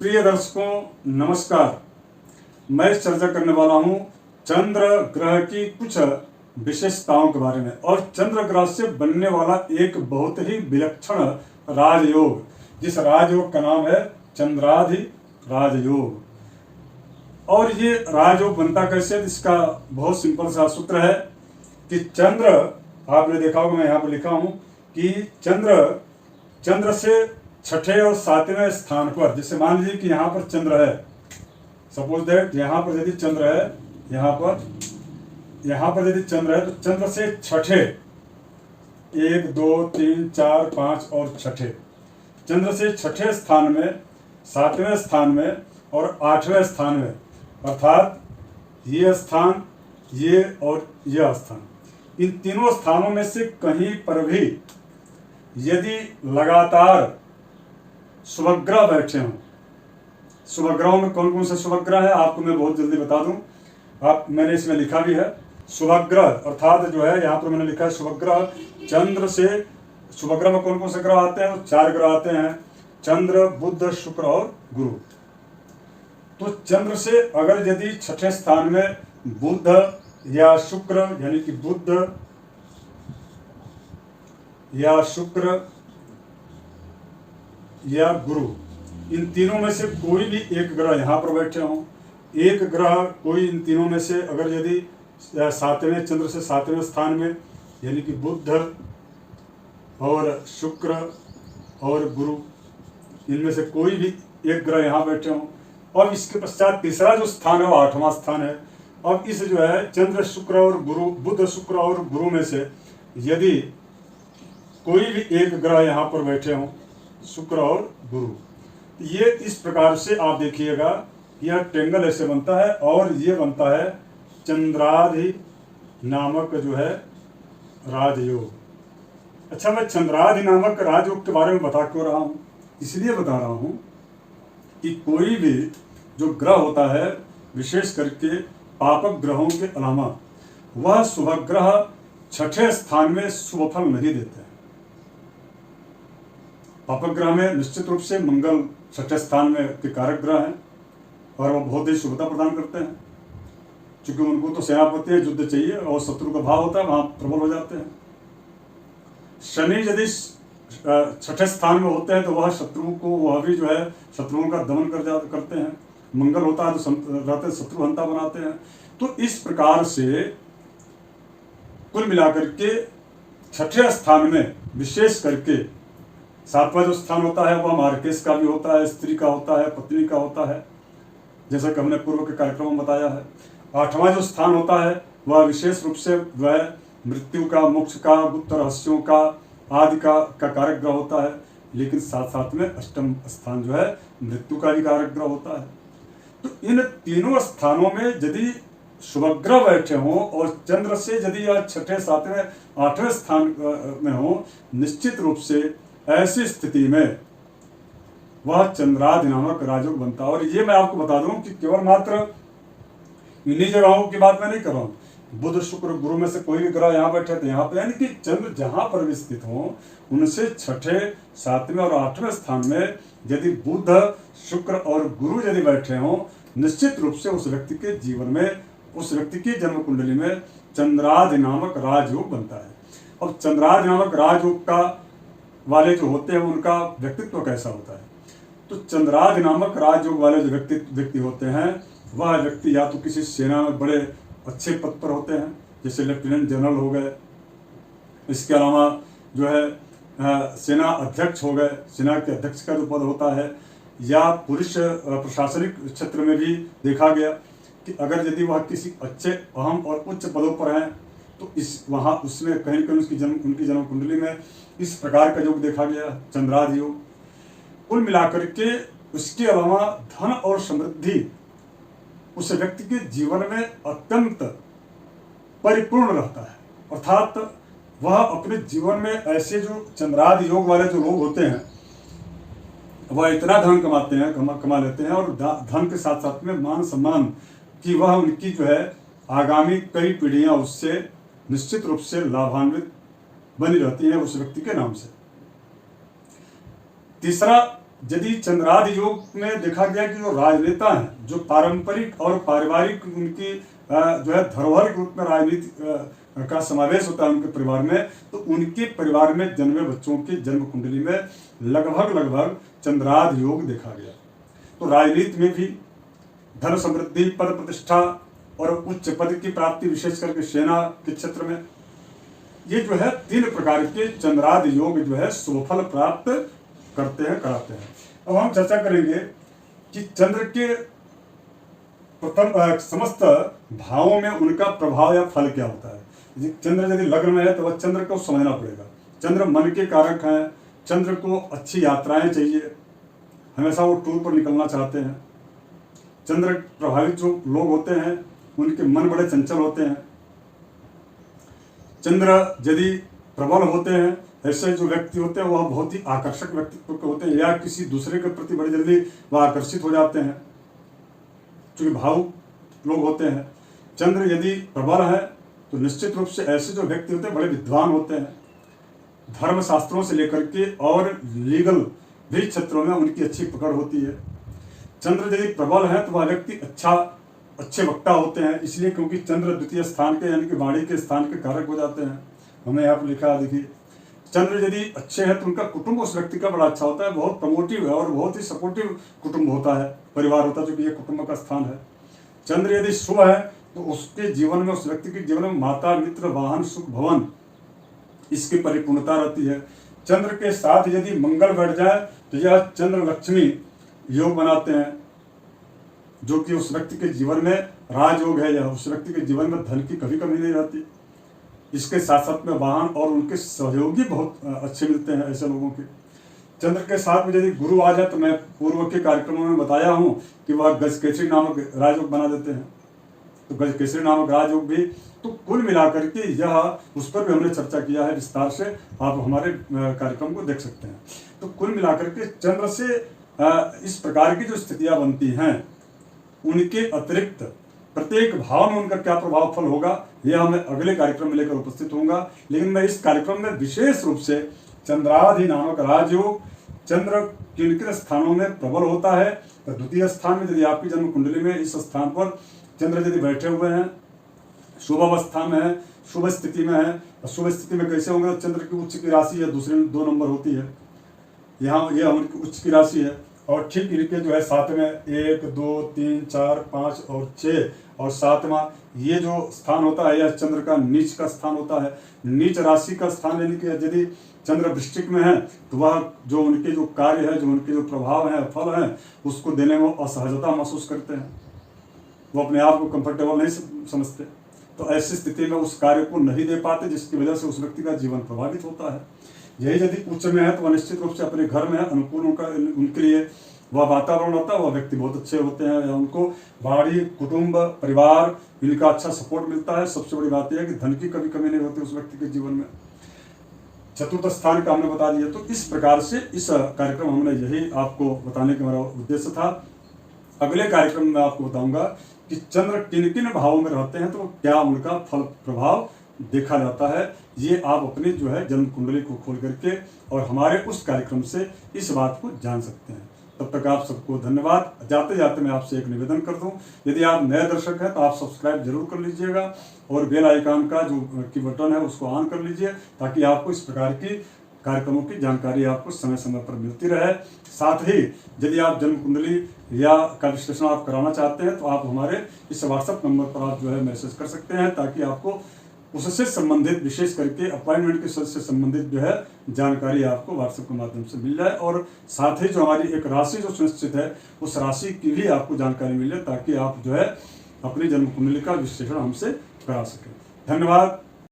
प्रिय दर्शकों नमस्कार। मैं चर्चा करने वाला हूं चंद्र ग्रह की कुछ विशेषताओं के बारे में और चंद्र ग्रह से बनने वाला एक बहुत ही विलक्षण राजयोग, जिस राजयोग का नाम है चंद्राधि राजयोग। और ये राजयोग बनता कैसे? इसका बहुत सिंपल सा सूत्र है कि चंद्र, आपने देखा होगा मैं यहाँ पर लिखा हूं कि चंद्र से छठे और सातवें स्थान पर, जैसे मान लीजिए कि यहाँ पर चंद्र है, सपोज दैट यहाँ पर यदि चंद्र है, यहाँ पर यदि चंद्र है तो चंद्र से छठे, 1 2 3 4 5 और छठे, चंद्र से छठे स्थान में, सातवें स्थान में और आठवें स्थान में, अर्थात ये स्थान, ये और यह स्थान, इन तीनों स्थानों में से कहीं पर भी यदि लगातार शुभग्रह बैठे हों, शुभग्रहों में कौन कौन से शुभग्रह है आपको मैं बहुत जल्दी बता दूं। मैंने इसमें लिखा भी है शुभग्रह, अर्थात जो है यहाँ पर मैंने लिखा है शुभग्रह। चंद्र से शुभग्रह में कौन कौन से ग्रह आते हैं? तो 4 ग्रह आते हैं, चंद्र, बुध, शुक्र और गुरु। तो चंद्र से अगर यदि छठे स्थान में बुध या शुक्र, यानी कि बुध या शुक्र या गुरु, इन तीनों में से कोई भी एक ग्रह यहाँ पर बैठे हों, एक ग्रह कोई इन तीनों में से अगर यदि सातवें, चंद्र से सातवें स्थान में, यानी कि बुध और शुक्र और गुरु, इनमें से कोई भी एक ग्रह यहाँ बैठे हों, और इसके पश्चात तीसरा जो स्थान है वो 8वां स्थान है। और इस जो है चंद्र, शुक्र और गुरु, बुध, शुक्र और गुरु में से यदि कोई भी एक ग्रह यहाँ पर बैठे हों, शुक्र और गुरु, ये इस प्रकार से आप देखिएगा, यह ट्रेंगल ऐसे बनता है और ये बनता है चंद्राधि नामक जो है राजयोग। अच्छा, मैं चंद्राधि नामक राजयोग के बारे में बता क्यों रहा हूँ? इसलिए बता रहा हूँ कि कोई भी जो ग्रह होता है, विशेष करके पापक ग्रहों के अलावा, वह शुभग्रह छठे स्थान में शुभ फल नहीं देते हैं। पापक ग्रह में निश्चित रूप से मंगल छठे स्थान में के कारक ग्रह हैं और वो बहुत ही शुभता प्रदान करते हैं, क्योंकि उनको तो सेनापति है, युद्ध चाहिए और शत्रु का भाव होता है, वहां प्रबल हो जाते हैं। शनि यदि छठे स्थान में होते हैं तो वह शत्रु को, वह भी जो है शत्रुओं का दमन करते हैं। मंगल होता है तो रहते शत्रु हंता बनाते हैं। तो इस प्रकार से कुल मिलाकर के छठे स्थान में, विशेष करके 7वां जो स्थान होता है वह मार्केश का भी होता है, स्त्री का होता है, पत्नी का होता है, जैसा कि हमने पूर्व के कार्यक्रम में बताया है। 8वां जो स्थान होता है वह विशेष रूप से वह मृत्यु का, मोक्ष का, गुप्त रहस्यों का, आदि का कारक ग्रह होता है। लेकिन साथ साथ में 8वां स्थान जो है मृत्यु का भी कारक ग्रह होता है। तो इन तीनों स्थानों में यदि शुभग्रह बैठे हों और चंद्र से यदि यह छठे, सातवें, 8वें स्थान में हो, निश्चित रूप से ऐसी स्थिति में वह चंद्राधि नामक राजयोग बनता है। और ये मैं आपको बता दूं कि केवल मात्र इन्हीं जगहों की बात मैं नहीं कर रहा हूँ। बुध, शुक्र, गुरु में से कोई भी ग्रह यहाँ बैठे तो यहाँ पे, यानी कि चंद्र जहां पर भी स्थित हो, उनसे छठे, सातवें और 8वें स्थान में यदि बुध, शुक्र और गुरु यदि बैठे हों, निश्चित रूप से उस व्यक्ति के जीवन में, उस व्यक्ति की जन्म कुंडली में चंद्राधि नामक राजयोग बनता है। और चंद्राधि नामक राजयोग का वाले जो होते हैं उनका व्यक्तित्व कैसा होता है? तो चंद्राधि नामक राजयोग वाले जो व्यक्ति होते हैं, वह व्यक्ति या तो किसी सेना में बड़े अच्छे पद पर होते हैं, जैसे लेफ्टिनेंट जनरल हो गए, इसके अलावा जो है सेना अध्यक्ष हो गए, सेना के अध्यक्ष का जो पद होता है, या पुलिस प्रशासनिक क्षेत्र में भी देखा गया कि अगर यदि वह किसी अच्छे, अहम और उच्च पदों पर हैं तो वहाँ उसमें कहीं न कहीं उनकी जन्म कुंडली में इस प्रकार का योग देखा गया, चंद्राधि योग। कुल मिलाकर के उसके अलावा धन और समृद्धि उस व्यक्ति के जीवन में अत्यंत परिपूर्ण रहता है, अर्थात वह अपने जीवन में ऐसे जो चंद्राधि योग वाले जो लोग होते हैं, वह इतना धन कमाते हैं, कमा लेते हैं, और धन के साथ साथ में मान सम्मान की वह उनकी जो है आगामी कई पीढ़ियां उससे निश्चित रूप से लाभान्वित बनी रहती है उस व्यक्ति के नाम से। तीसरा यदि चंद्रादि योग में देखा गया कि जो राजनेता हैं, जो पारंपरिक और पारिवारिक उनकी जो है धरोहर के रूप में राजनीति का समावेश होता है उनके परिवार में, तो उनके परिवार में जन्मे बच्चों की जन्म कुंडली में लगभग चंद्रादि योग देखा गया। तो राजनीति में भी धन समृद्धि, पद प्रतिष्ठा और उच्च पद की प्राप्ति, विशेष करके सेना के क्षेत्र में, ये जो है 3 प्रकार के चंद्रादि योग जो है शुभफल प्राप्त करते हैं, कराते हैं। अब हम चर्चा करेंगे कि चंद्र के प्रथम समस्त भावों में उनका प्रभाव या फल क्या होता है। चंद्र यदि लग्न में है तो वह चंद्र को समझना पड़ेगा। चंद्र मन के कारक हैं, चंद्र को अच्छी यात्राएं चाहिए, हमेशा वो टूर पर निकलना चाहते हैं। चंद्र प्रभावित जो लोग होते हैं उनके मन बड़े चंचल होते हैं। चंद्र यदि प्रबल होते हैं, ऐसे जो व्यक्ति होते हैं वह बहुत ही आकर्षक व्यक्तित्व के होते हैं, या किसी दूसरे के प्रति बड़ी जल्दी वह आकर्षित हो जाते हैं, क्योंकि भावुक लोग होते हैं। चंद्र यदि प्रबल है तो निश्चित रूप से ऐसे जो व्यक्ति होते हैं बड़े विद्वान होते हैं, धर्म शास्त्रों से लेकर के और लीगल भी क्षेत्रों में उनकी अच्छी पकड़ होती है। चंद्र यदि प्रबल है तो वह व्यक्ति अच्छे वक्ता होते हैं, इसलिए क्योंकि चंद्र द्वितीय स्थान के यानी कि वाणी के स्थान के कारक हो जाते हैं। हमें यहाँ पर लिखा है, देखिए चंद्र यदि अच्छे हैं तो उनका कुटुंब उस व्यक्ति का बड़ा अच्छा होता है, बहुत प्रमोटिव है और बहुत ही सपोर्टिव कुटुंब होता है, परिवार होता है, जो कि ये कुटुंब का स्थान है। चंद्र यदि शुभ है तो उसके जीवन में, उस व्यक्ति के जीवन में माता, मित्र, वाहन, सुख, भवन, इसकी परिपूर्णता रहती है। चंद्र के साथ यदि मंगल बैठ जाए तो यह चंद्र लक्ष्मी योग बनाते हैं, जो कि उस व्यक्ति के जीवन में राजयोग है, या उस व्यक्ति के जीवन में धन की कभी कमी नहीं रहती। इसके साथ साथ में वाहन और उनके सहयोगी बहुत अच्छे मिलते हैं ऐसे लोगों के। चंद्र के साथ में यदि गुरु आ जाए तो मैं पूर्व के कार्यक्रमों में बताया हूँ कि वह गजकेसरी नामक राजयोग बना देते हैं। तो गजकेसरी नामक राजयोग भी, तो कुल मिलाकर के यह, उस पर भी हमने चर्चा किया है विस्तार से, आप हमारे कार्यक्रम को देख सकते हैं। तो कुल मिलाकर के चंद्र से इस प्रकार की जो स्थितियां बनती हैं, उनके अतिरिक्त प्रत्येक भाव में उनका क्या प्रभाव फल होगा, यह मैं अगले कार्यक्रम में लेकर उपस्थित होऊंगा। लेकिन मैं इस कार्यक्रम में विशेष रूप से चंद्रादि नामक राजयोग, चंद्र किन किन स्थानों में प्रबल होता है, तो द्वितीय स्थान में यदि आपकी जन्म कुंडली में इस स्थान पर चंद्र यदि बैठे हुए हैं, शुभ अवस्था में है, शुभ स्थिति में है, शुभ स्थिति में कैसे होंगे, चंद्र की उच्च की राशि है, दूसरे 2 नंबर होती है, यहाँ यह उनकी उच्च की राशि है। और ठीक इनके जो है साथ में 1, 2, 3, 4, 5 और 6 और 7वां ये जो स्थान होता है, यह चंद्र का नीच का स्थान होता है, नीच राशि का स्थान। यानी कि यदि चंद्र वृश्चिक में है तो वह जो उनके जो कार्य है, जो उनके जो प्रभाव हैं, फल हैं, उसको देने में असहजता महसूस करते हैं, वो अपने आप को कंफर्टेबल नहीं समझते। तो ऐसी स्थिति में उस कार्य को नहीं दे पाते, जिसकी वजह से उस व्यक्ति का जीवन प्रभावित होता है। यही यदि उच्च में है तो वह निश्चित रूप से अपने घर में अनुकूल उनके लिए वह वातावरण होता है, वह व्यक्ति बहुत अच्छे होते हैं, या उनको बाहरी कुटुंब, परिवार, इनका अच्छा सपोर्ट मिलता है। सबसे बड़ी बात यह है कि धन की कभी कमी नहीं होती उस व्यक्ति के जीवन में। चतुर्थ स्थान का हमने बता दिया। तो इस प्रकार से इस कार्यक्रम हमने यही आपको बताने का हमारा उद्देश्य था। अगले कार्यक्रम में आपको बताऊंगा कि चंद्र किन किन भावों में रहते हैं तो क्या उनका फल प्रभाव देखा जाता है। ये आप अपनी जो है जन्म कुंडली को खोल करके और हमारे उस कार्यक्रम से इस बात को जान सकते हैं। तब तक आप सबको धन्यवाद। जाते जाते मैं आपसे एक निवेदन कर दूं, यदि आप नए दर्शक हैं तो आप सब्सक्राइब जरूर कर लीजिएगा और बेल आइकन का जो की बटन है उसको ऑन कर लीजिए, ताकि आपको इस प्रकार की कार्यक्रमों की जानकारी आपको समय समय पर मिलती रहे। साथ ही यदि आप जन्म कुंडली या का विश्लेषण आप कराना चाहते हैं तो आप हमारे इस व्हाट्सएप नंबर पर आप जो है मैसेज कर सकते हैं, ताकि आपको उससे संबंधित, विशेष करके अपॉइंटमेंट के से संबंधित जो है जानकारी आपको व्हाट्सएप के माध्यम से मिल जाए। और साथ ही जो हमारी एक राशि जो सुनिश्चित है उस राशि की भी आपको जानकारी मिल जाए, ताकि आप जो है अपनी जन्म कुंडली का विश्लेषण हमसे करा सकें। धन्यवाद।